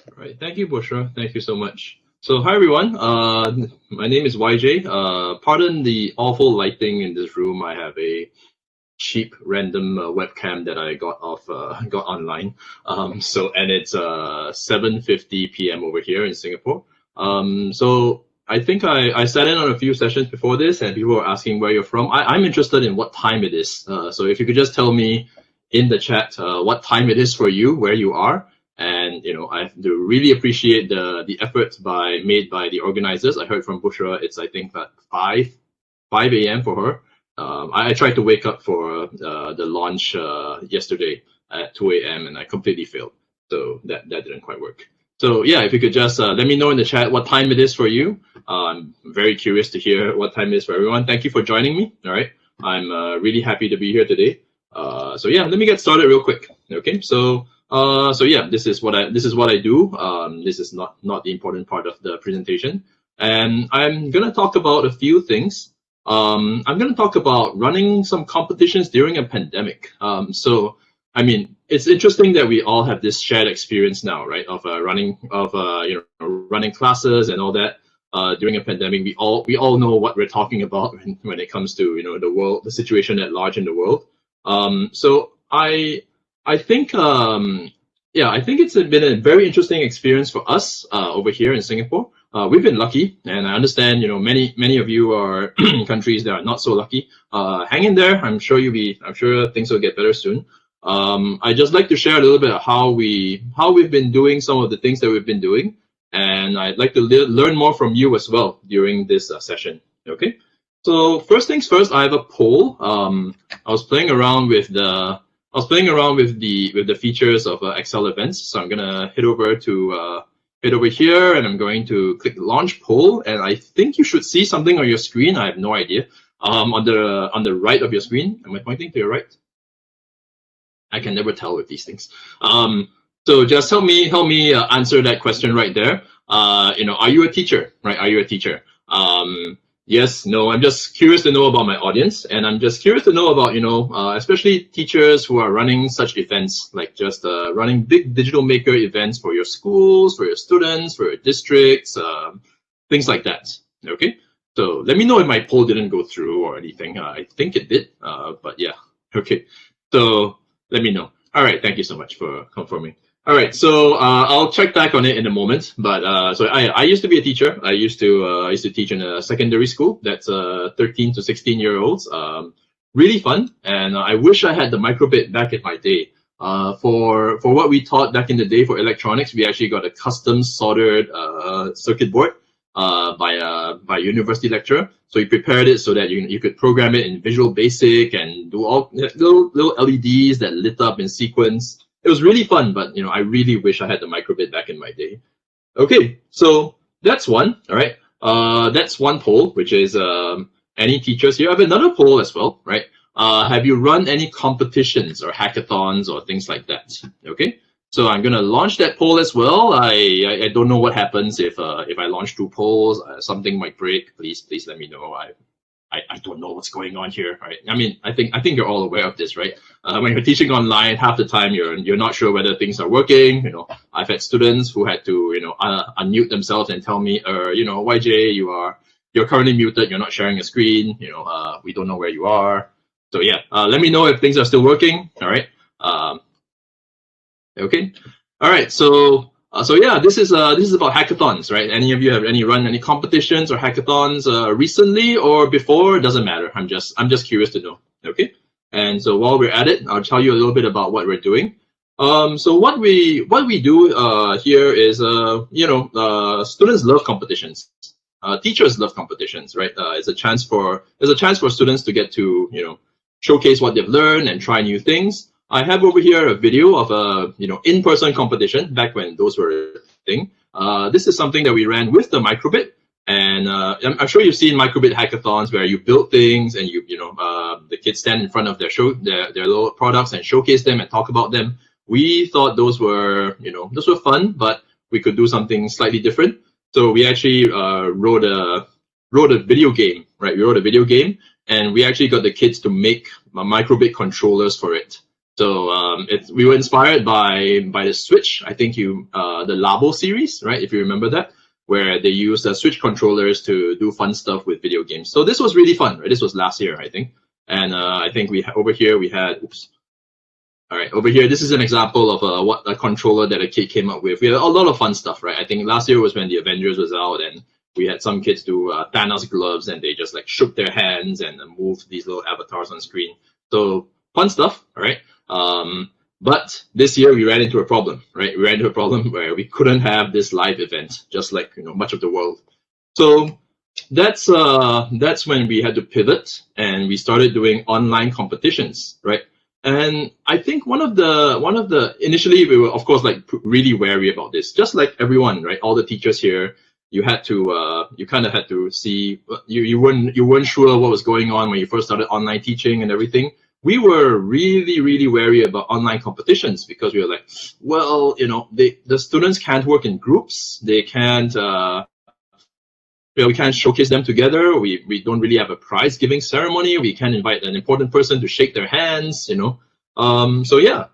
All right, thank you, Bushra. Thank you so much. So, hi everyone. My name is YJ. Pardon the awful lighting in this room. I have a cheap random webcam that I got online. And it's 7:50 p.m. over here in Singapore. So I think I sat in on a few sessions before this, and people were asking where you're from. I'm interested in what time it is. So if you could just tell me in the chat what time it is for you, where you are. And I do really appreciate the effort made by the organizers. I heard from Bushra, it's I think that 5 a.m. for her. I tried to wake up for the launch yesterday at 2 a.m. and I completely failed. So that didn't quite work. So yeah, if you could just let me know in the chat what time it is for you. I'm very curious to hear what time it is for everyone. Thank you for joining me. All right, I'm really happy to be here today. So yeah, let me get started real quick. Okay, so yeah, this is what I do. This is not the important part of the presentation, and I'm gonna talk about a few things. I'm gonna talk about running some competitions during a pandemic. So I mean, it's interesting that we all have this shared experience now, right? Of running classes and all that during a pandemic. We all know what we're talking about when it comes to the situation at large in the world. So I think I think it's been a very interesting experience for us over here in Singapore. We've been lucky, and I understand many of you are countries that are not so lucky. Hang in there. I'm sure things will get better soon. I just like to share a little bit of how we've been doing some of the things that we've been doing, and I'd like to learn more from you as well during this session. Okay. So first things first, I have a poll. I was playing around with the features of Excel events. So I'm gonna head over here, and I'm going to click launch poll. And I think you should see something on your screen. I have no idea. On the right of your screen. Am I pointing to your right? I can never tell with these things. So just help me answer that question right there. Are you a teacher? Right? Are you a teacher? Yes, no, I'm just curious to know about my audience, and I'm just curious to know about, especially teachers who are running such events, like just running big digital maker events for your schools, for your students, for your districts, things like that. Okay, so let me know if my poll didn't go through or anything. I think it did, but yeah, okay. So let me know. All right, thank you so much for confirming. All right, so I'll check back on it in a moment. But so I used to be a teacher. I used to teach in a secondary school that's 13 to 16-year-olds. Really fun, and I wish I had the microbit back in my day. For what we taught back in the day for electronics, we actually got a custom soldered circuit board by a university lecturer. So he prepared it so that you could program it in Visual Basic and do all little LEDs that lit up in sequence. It was really fun, but I really wish I had the microbit back in my day. Okay, so that's one. All right, that's one poll, which is any teachers here. I have another poll as well, right? Have you run any competitions or hackathons or things like that? Okay, so I'm gonna launch that poll as well. I don't know what happens if I launch two polls. Something might break. Please let me know. I don't know what's going on here, right? I mean, I think you're all aware of this, right? When you're teaching online, half the time you're not sure whether things are working. I've had students who had to unmute themselves and tell me, YJ, you're currently muted. You're not sharing a screen. We don't know where you are. So yeah, let me know if things are still working. All right. Okay. All right. So yeah, this is about hackathons, right? Any of you have run any competitions or hackathons recently or before? It doesn't matter. I'm just curious to know. Okay. And so while we're at it, I'll tell you a little bit about what we're doing. So what we do here is students love competitions. Teachers love competitions, right? There's a chance for students to get to showcase what they've learned and try new things. I have over here a video of a in-person competition back when those were a thing. This is something that we ran with the Microbit, and I'm sure you've seen Microbit hackathons where you build things and the kids stand in front of their little products and showcase them and talk about them. We thought those were fun, but we could do something slightly different. So we actually wrote a video game, right? We wrote a video game, and we actually got the kids to make Microbit controllers for it. So we were inspired by the Switch. I think the Labo series, right? If you remember that, where they use the Switch controllers to do fun stuff with video games. So this was really fun, right? This was last year, I think. And I think over here we had, oops. All right, over here, this is an example of what a controller that a kid came up with. We had a lot of fun stuff, right? I think last year was when the Avengers was out, and we had some kids do Thanos gloves, and they just like shook their hands and moved these little avatars on screen. So fun stuff, all right? But this year we ran into a problem, right? We ran into a problem where we couldn't have this live event, just like much of the world. So that's when we had to pivot, and we started doing online competitions, right? And I think one of the initially we were of course like really wary about this, just like everyone, right? All the teachers here, you had to you kind of had to see, you weren't sure what was going on when you first started online teaching and everything. We were really wary about online competitions because we were like, well, the students can't work in groups, they can't we can't showcase them together. We don't really have a prize giving ceremony. We can't invite an important person to shake their hands, So yeah,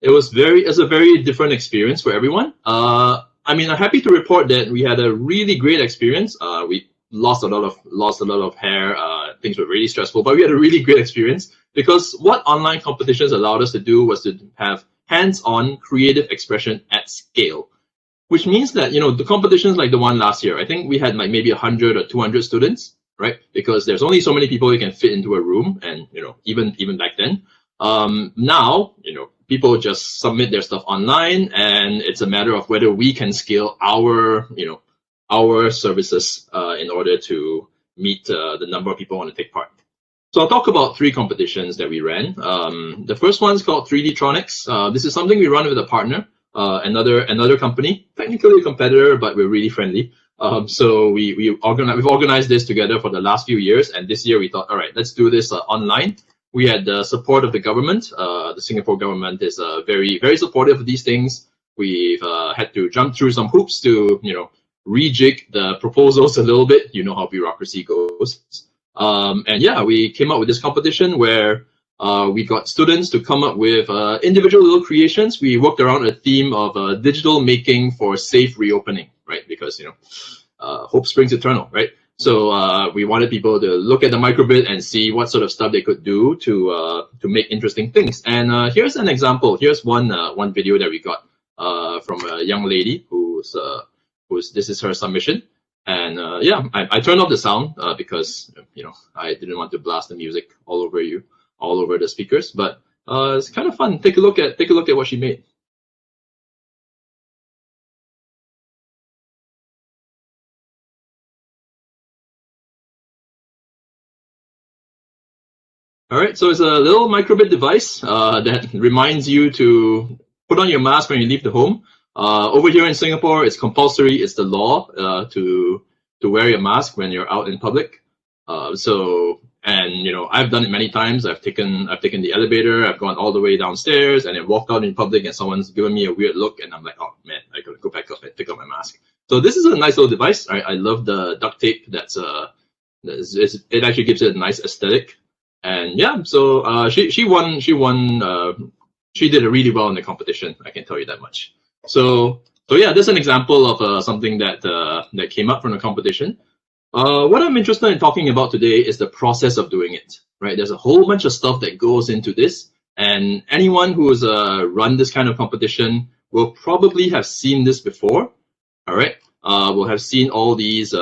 it's a very different experience for everyone. I mean, I'm happy to report that we had a really great experience. We lost a lot of hair. Things were really stressful, but we had a really great experience because what online competitions allowed us to do was to have hands-on creative expression at scale. Which means that, the competitions like the one last year, I think we had like maybe 100 or 200 students, right? Because there's only so many people you can fit into a room. And, even back then, now, people just submit their stuff online, and it's a matter of whether we can scale our services in order to meet the number of people who want to take part. So I'll talk about 3 competitions that we ran. The first one's called 3D Tronics. This is something we run with a partner. Another company, technically a competitor, but we're really friendly. So we've organized this together for the last few years, and this year we thought, all right, let's do this online. We had the support of the government. The Singapore government is very supportive of these things. We've had to jump through some hoops to rejig the proposals a little bit. You know how bureaucracy goes. And yeah, we came up with this competition where we got students to come up with individual little creations. We worked around a theme of digital making for safe reopening, right? Because hope springs eternal, right? So we wanted people to look at the microbit and see what sort of stuff they could do to make interesting things. And here's an example. Here's one video that we got from a young lady who's this is her submission. And yeah, I turned off the sound because I didn't want to blast the music all over the speakers, but it's kind of fun. Take a look at what she made. All right, so it's a little microbit device that reminds you to put on your mask when you leave the home. Over here in Singapore, it's compulsory. It's the law to wear your mask when you're out in public. And I've done it many times. I've taken the elevator. I've gone all the way downstairs and then walked out in public, and someone's given me a weird look, and I'm like, oh man, I gotta go back up and pick up my mask. So this is a nice little device. I love the duct tape. It actually gives it a nice aesthetic. And yeah, so she won. She did really well in the competition. I can tell you that much. So yeah, this is an example of something that came up from the competition. What I'm interested in talking about today is the process of doing it, right? There's a whole bunch of stuff that goes into this, and anyone who's run this kind of competition will probably have seen this before, all right? We'll have seen all these,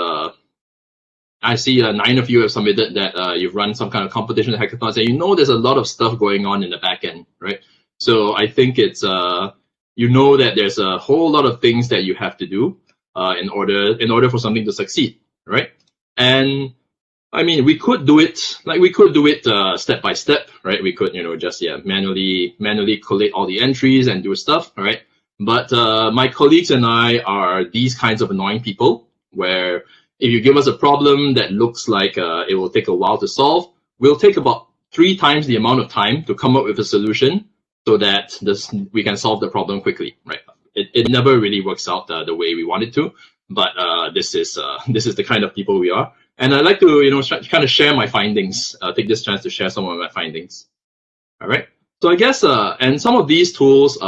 I see 9 of you have submitted that you've run some kind of competition at hackathons, and there's a lot of stuff going on in the back end, right? So I think it's, that there's a whole lot of things that you have to do in order for something to succeed, right? And I mean, we could do it step by step, right? We could, just manually collate all the entries and do stuff, right? But my colleagues and I are these kinds of annoying people where if you give us a problem that looks like it will take a while to solve, we'll take about 3 times the amount of time to come up with a solution so that we can solve the problem quickly, right? It never really works out the way we want it to. But this is the kind of people we are, and I like to kind of share my findings. Take this chance to share some of my findings. All right. So I guess, and some of these tools,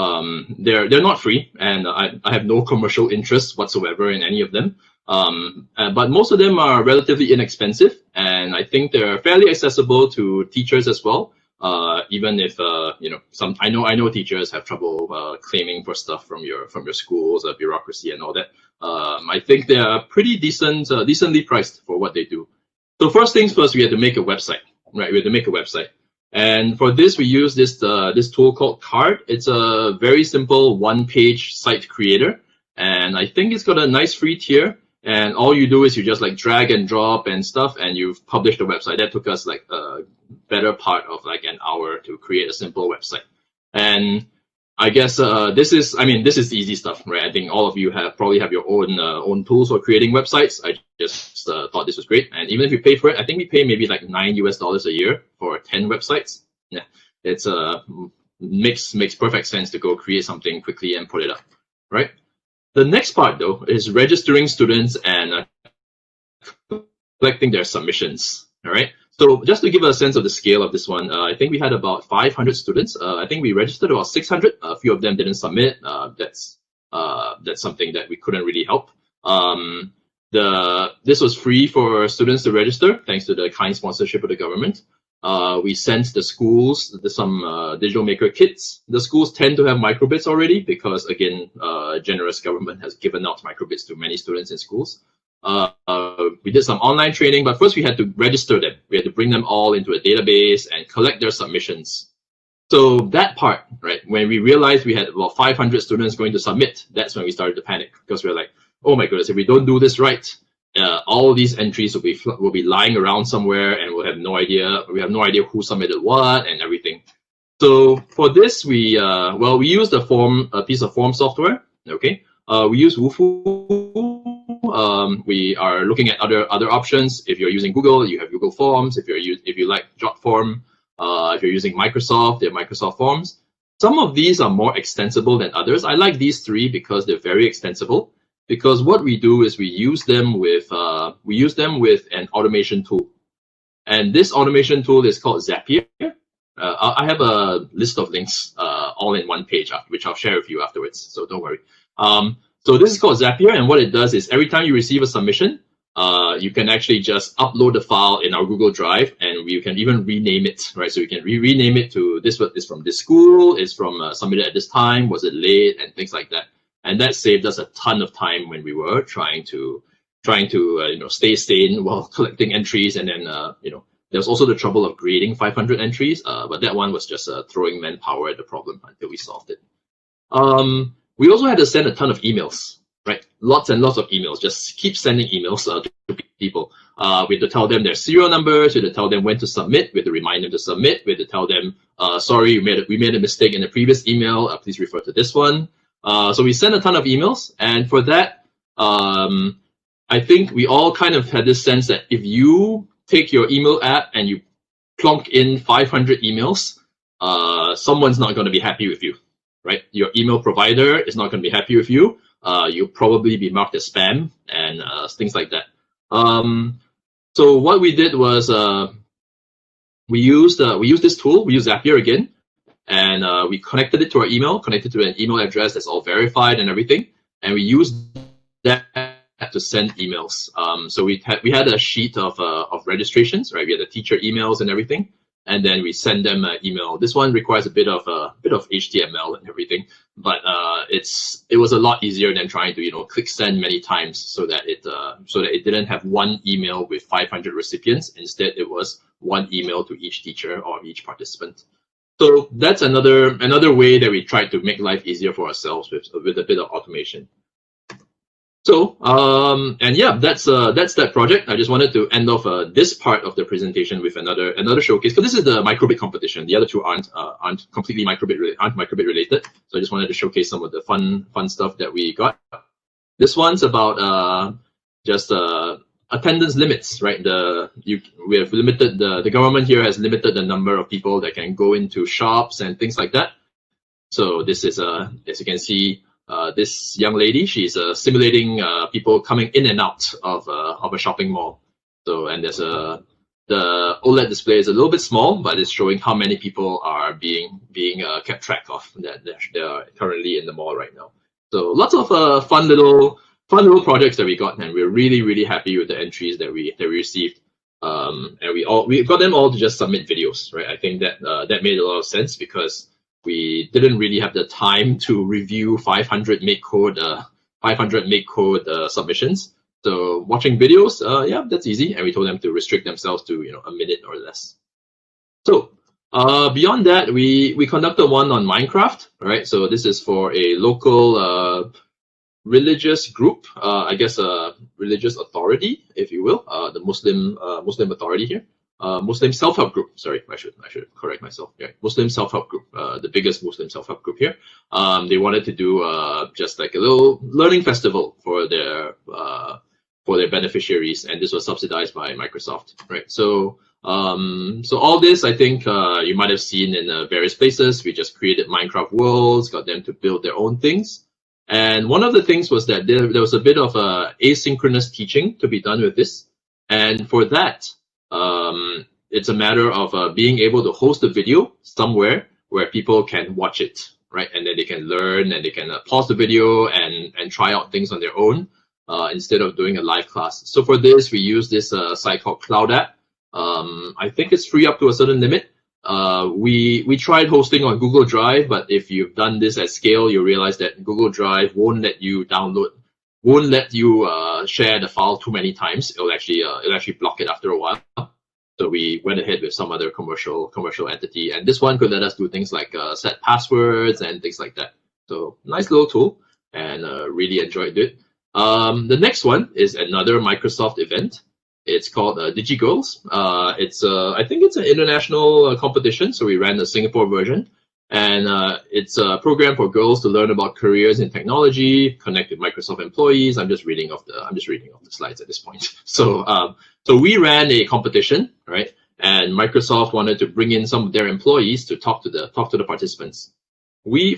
they're not free, and I have no commercial interest whatsoever in any of them. But most of them are relatively inexpensive, and I think they're fairly accessible to teachers as well. Even if you know, I know teachers have trouble claiming for stuff from your schools, bureaucracy and all that. I think they are pretty decently priced for what they do. So first things first, we had to make a website, right? We had to make a website. And for this, we use this tool called Card. It's a very simple one-page site creator, and I think it's got a nice free tier. And all you do is you just like drag and drop and stuff, and you've published a website. That took us like a better part of like an hour to create a simple website. And I guess this is the easy stuff, right? I think all of you probably have your own tools for creating websites. I just thought this was great, and even if you pay for it, I think we pay maybe like $9 a year for 10 websites. Yeah, it's makes perfect sense to go create something quickly and put it up, right? The next part though is registering students and collecting their submissions. All right. So just to give a sense of the scale of this one, I think we had about 500 students. I think we registered about 600. A few of them didn't submit. That's something that we couldn't really help. This was free for students to register thanks to the kind sponsorship of the government. We sent the schools some digital maker kits. The schools tend to have microbits already because, again, generous government has given out microbits to many students in schools. We did some online training, but first we had to register them. We had to bring them all into a database and collect their submissions. So that part, right, when we realized we had about 500 students going to submit, that's when we started to panic because we were like, oh my goodness, if we don't do this right, all these entries will be lying around somewhere, and we'll have no idea. We have no idea who submitted what and everything. So for this, we used a piece of form software. Okay, we use Wufoo. We are looking at other options. If you're using Google, you have Google Forms. If you like Jotform, if you're using Microsoft, they have Microsoft Forms. Some of these are more extensible than others. I like these three because they're very extensible. Because what we do is we use them with an automation tool, and this automation tool is called Zapier. I have a list of links all in one page, which I'll share with you afterwards. So don't worry. So this is called Zapier, and what it does is every time you receive a submission, you can actually just upload the file in our Google Drive, and you can even rename it, right? So you can rename it to this is from this school, it's from submitted at this time, was it late, and things like that. And that saved us a ton of time when we were trying to stay sane while collecting entries. And then there was also the trouble of grading 500 entries, but that one was just throwing manpower at the problem until we solved it. We also had to send a ton of emails, right? Lots and lots of emails. Just keep sending emails to people. We had to tell them their serial numbers. We had to tell them when to submit. We had to remind them to submit. We had to tell them, sorry, we made a mistake in the previous email. Please refer to this one. So we sent a ton of emails, and for that, I think we all kind of had this sense that if you take your email app and you plonk in 500 emails, someone's not going to be happy with you, right? Your email provider is not going to be happy with you. You'll probably be marked as spam and things like that. So what we did was we used this tool. We used Zapier again. And we connected it to our email, connected to an email address that's all verified and everything. And we used that to send emails. So we had a sheet of registrations, right? We had the teacher emails and everything, and then we send them an email. This one requires a bit of HTML and everything, but it was a lot easier than trying to click send many times so that it didn't have one email with 500 recipients. Instead, it was one email to each teacher or each participant. So that's another way that we tried to make life easier for ourselves with a bit of automation. So and yeah, that's that project. I just wanted to end off this part of the presentation with another showcase, because this is the microbit competition. The other two aren't completely microbit related. So I just wanted to showcase some of the fun stuff that we got. This one's about just attendance limits, right? We have limited the government here has limited the number of people that can go into shops and things like that. So this is as you can see, this young lady, she's simulating people coming in and out of a shopping mall. So and there's the OLED display is a little bit small, but it's showing how many people are being kept track of that are currently in the mall right now. So lots of fun little projects that we got, and we're really happy with the entries that we received. And we got them all to just submit videos, right? I think that that made a lot of sense because we didn't really have the time to review 500 make code submissions. So watching videos, yeah, that's easy. And we told them to restrict themselves to a minute or less. So beyond that, we conducted one on Minecraft, right? So this is for a local religious group, I guess a religious authority, if you will, the Muslim authority here. Muslim self-help group. Sorry, I should correct myself. Yeah, Muslim self-help group, the biggest Muslim self-help group here. They wanted to do just like a little learning festival for their beneficiaries, and this was subsidized by Microsoft, right? So so all this, I think you might have seen in various places. We just created Minecraft worlds, got them to build their own things. And one of the things was that there was a bit of asynchronous teaching to be done with this. And for that, it's a matter of being able to host a video somewhere where people can watch it, right? And then they can learn and they can pause the video and try out things on their own instead of doing a live class. So for this, we use this site called Cloud App. I think it's free up to a certain limit. We tried hosting on Google Drive, but if you've done this at scale, you realize that Google Drive won't let you share the file too many times. It'll actually block it after a while. So we went ahead with some other commercial entity, and this one could let us do things like set passwords and things like that. So nice little tool, and really enjoyed it. The next one is another Microsoft event. It's called Digi Girls. I think it's an international competition, so we ran the Singapore version, and it's a program for girls to learn about careers in technology, connect with Microsoft employees. I'm just reading off the slides at this point. So we ran a competition, right? And Microsoft wanted to bring in some of their employees to talk to the participants.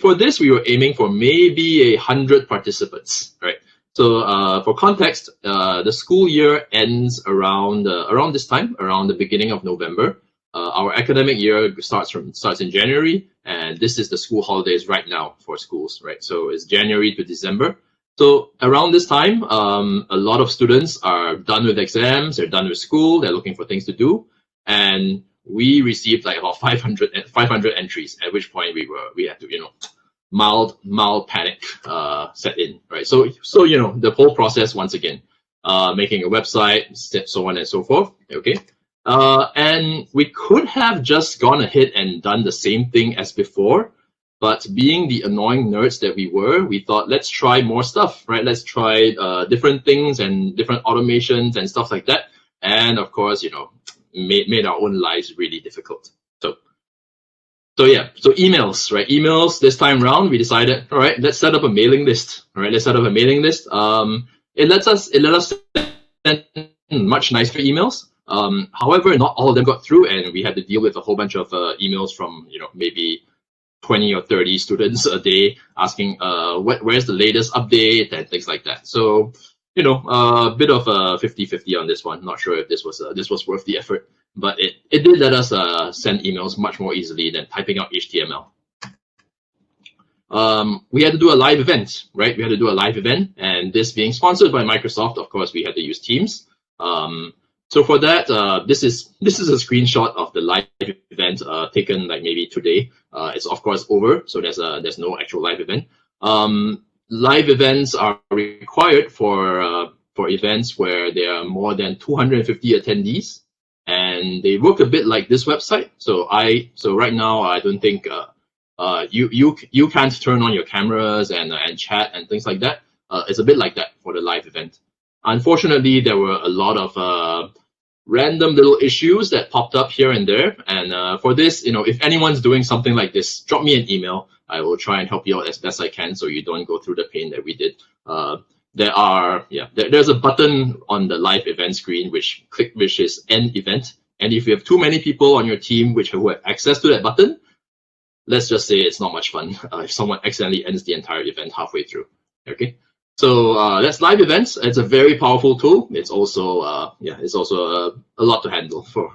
For this we were aiming for maybe 100 participants, right? So for context, the school year ends around this time, around the beginning of November. Our academic year starts in January, and this is the school holidays right now for schools, right? So it's January to December. So around this time, a lot of students are done with exams, they're done with school, they're looking for things to do, and we received like about 500 entries. At which point we had to mild panic set in, right? So the whole process once again, making a website, so on and so forth. Okay, and we could have just gone ahead and done the same thing as before, but being the annoying nerds that we were, we thought let's try more stuff, right? Let's try different things and different automations and stuff like that. And of course, made our own lives really difficult. So yeah, so emails, right? Emails this time around, we decided, all right, let's set up a mailing list. All right, let's set up a mailing list. It let us send much nicer emails. However, not all of them got through, and we had to deal with a whole bunch of emails from maybe 20 or 30 students a day asking where's the latest update and things like that. So a bit of a 50-50 on this one. Not sure if this was worth the effort, but it did let us send emails much more easily than typing out HTML. We had to do a live event, right? We had to do a live event, and this being sponsored by Microsoft, of course, we had to use Teams. So for that, this is a screenshot of the live event taken like maybe today. It's of course over, so there's no actual live event. Live events are required for events where there are more than 250 attendees, and they work a bit like this website. So right now I don't think you can't turn on your cameras and chat and things like that. It's a bit like that for the live event. Unfortunately, there were a lot of random little issues that popped up here and there. And for this, if anyone's doing something like this, drop me an email. I will try and help you out as best I can so you don't go through the pain that we did. There's a button on the live event screen which is end event. And if you have too many people on your team who have access to that button, let's just say it's not much fun if someone accidentally ends the entire event halfway through. Okay. So that's live events. It's a very powerful tool. It's also a lot to handle for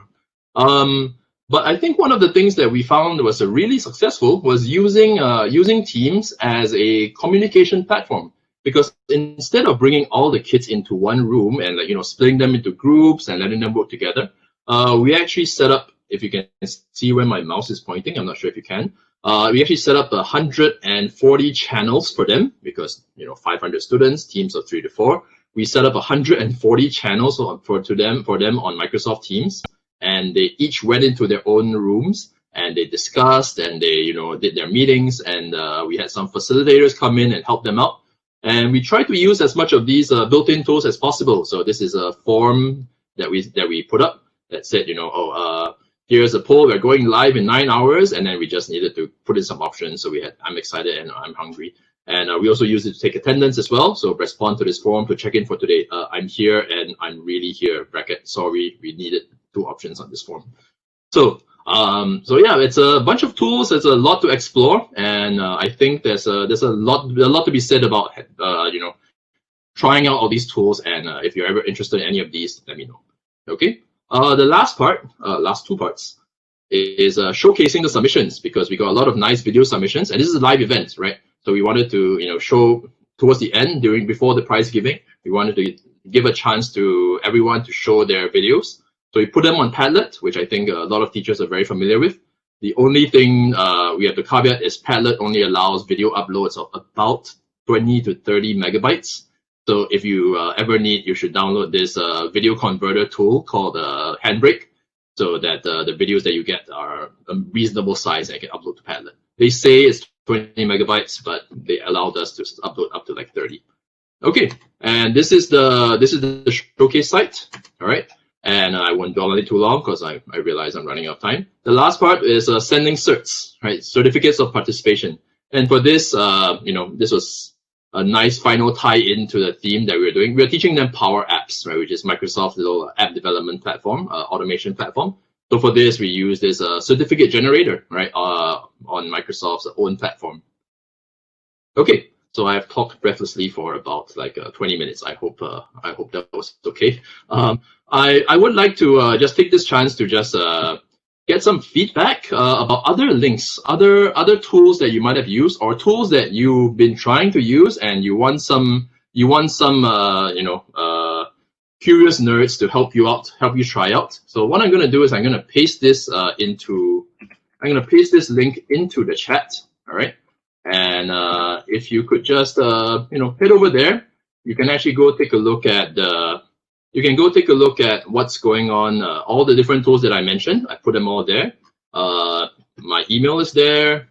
But I think one of the things that we found was really successful was using Teams as a communication platform. Because instead of bringing all the kids into one room and splitting them into groups and letting them work together, we actually set up. If you can see where my mouse is pointing, I'm not sure if you can. We actually set up 140 channels for them because 500 students, teams of 3 to 4. We set up 140 channels for them on Microsoft Teams, and they each went into their own rooms and they discussed and they did their meetings, and we had some facilitators come in and help them out. And we try to use as much of these built-in tools as possible. So this is a form that we put up that said, here's a poll, we're going live in 9 hours, and then we just needed to put in some options. So we had, I'm excited and I'm hungry. And we also use it to take attendance as well. So respond to this form to check in for today. I'm here and I'm really here, bracket, sorry, we needed 2 options on this form. So yeah, it's a bunch of tools. There's a lot to explore, and I think there's a lot to be said about trying out all these tools. And if you're ever interested in any of these, let me know. Okay. The last part, last 2 parts, is showcasing the submissions, because we got a lot of nice video submissions, and this is a live event, right? So we wanted to show towards the end, before the prize giving, we wanted to give a chance to everyone to show their videos. So we put them on Padlet, which I think a lot of teachers are very familiar with. The only thing we have to caveat is Padlet only allows video uploads of about 20 to 30 megabytes. So if you ever need, you should download this video converter tool called Handbrake, so that the videos that you get are a reasonable size and can upload to Padlet. They say it's 20 megabytes, but they allowed us to upload up to like 30. Okay, and this is the showcase site. All right. And I won't dwell on it too long because I realize I'm running out of time. The last part is sending certs, right? Certificates of participation. And for this, this was a nice final tie-in to the theme that we were doing. We are teaching them Power Apps, right, which is Microsoft's little app development platform, automation platform. So for this, we use this certificate generator, right, on Microsoft's own platform. Okay. So I have talked breathlessly for about 20 minutes. I hope that was okay. I would like to just take this chance to just get some feedback about other links, other tools that you might have used, or tools that you've been trying to use and you want some curious nerds to help you out, help you try out. So what I'm going to do is I'm going to paste this link into the chat. All right. And if you could just head over there, you can actually go take a look at what's going on, all the different tools that I mentioned. I put them all there. My email is there,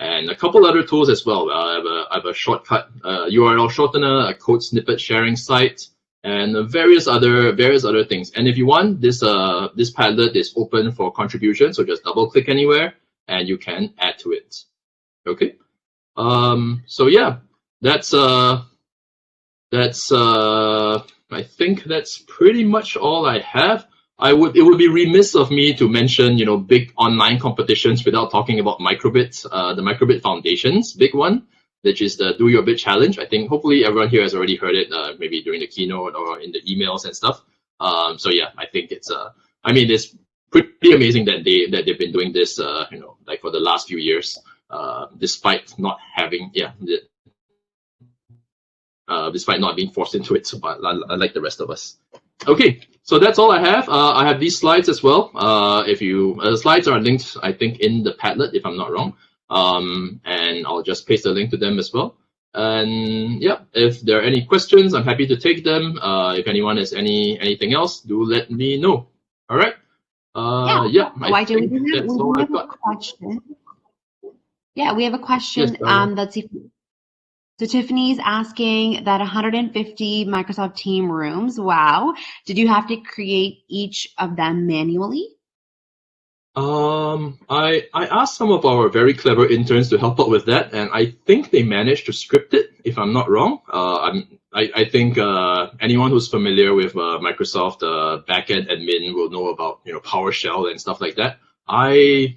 and a couple other tools as well. I have a shortcut URL shortener, a code snippet sharing site, and various other things. And if you want, this Padlet is open for contribution, so just double click anywhere and you can add to it. Okay, so yeah, that's I think that's pretty much all I have. It would be remiss of me to mention big online competitions without talking about Microbit, the Microbit Foundations big one, which is the Do Your Bit Challenge. I think hopefully everyone here has already heard it, maybe during the keynote or in the emails and stuff. So yeah, I think it's it's pretty amazing that they've been doing this for the last few years. Despite not having, despite not being forced into it, like the rest of us. Okay, so that's all I have. I have these slides as well. The slides are linked, I think, in the Padlet, if I'm not wrong. And I'll just paste a link to them as well. And yeah, if there are any questions, I'm happy to take them. If anyone has anything else, do let me know. All right. Why do we do that? We have a question. Yeah, we have a question. Let's see. So Tiffany's asking that 150 Microsoft Team rooms. Wow. Did you have to create each of them manually? I asked some of our very clever interns to help out with that, and I think they managed to script it, if I'm not wrong. I think anyone who's familiar with Microsoft backend admin will know about PowerShell and stuff like that. I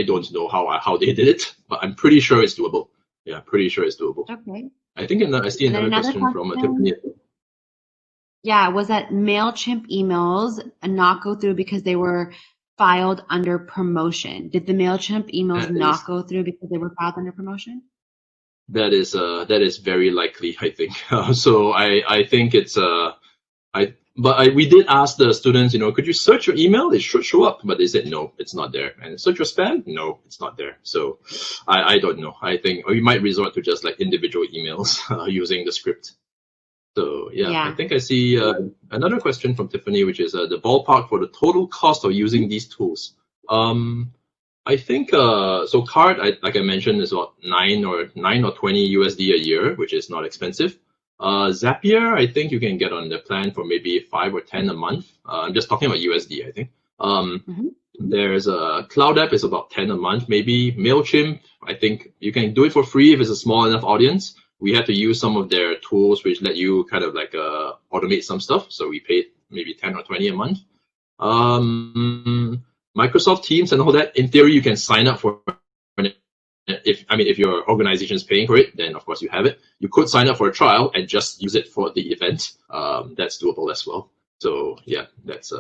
don't know how they did it, but I'm pretty sure it's doable. Yeah, pretty sure it's doable. Okay. I think I see another question from Tiffany. Yeah, was that MailChimp emails not go through because they were filed under promotion? Did the MailChimp emails not go through because they were filed under promotion? That is very likely, I think. So I think it's we did ask the students, could you search your email? It should show up, but they said no, it's not there. And search your spam? No, it's not there. So I don't know. I think, or you might resort to just like individual emails using the script. So yeah, I think I see another question from Tiffany, which is the ballpark for the total cost of using these tools. I think so. Card, like I mentioned, is about 9 or 20 USD a year, which is not expensive. Zapier, I think you can get on the plan for maybe 5 or 10 a month. I'm just talking about USD, I think. There's a Cloud App is about 10 a month, maybe. MailChimp, I think you can do it for free if it's a small enough audience. We had to use some of their tools which let you kind of like automate some stuff. So we paid maybe 10 or 20 a month. Microsoft Teams and all that, in theory, you can sign up for if your organization is paying for it, then of course you have it. You could sign up for a trial and just use it for the event. That's doable as well. So yeah, that's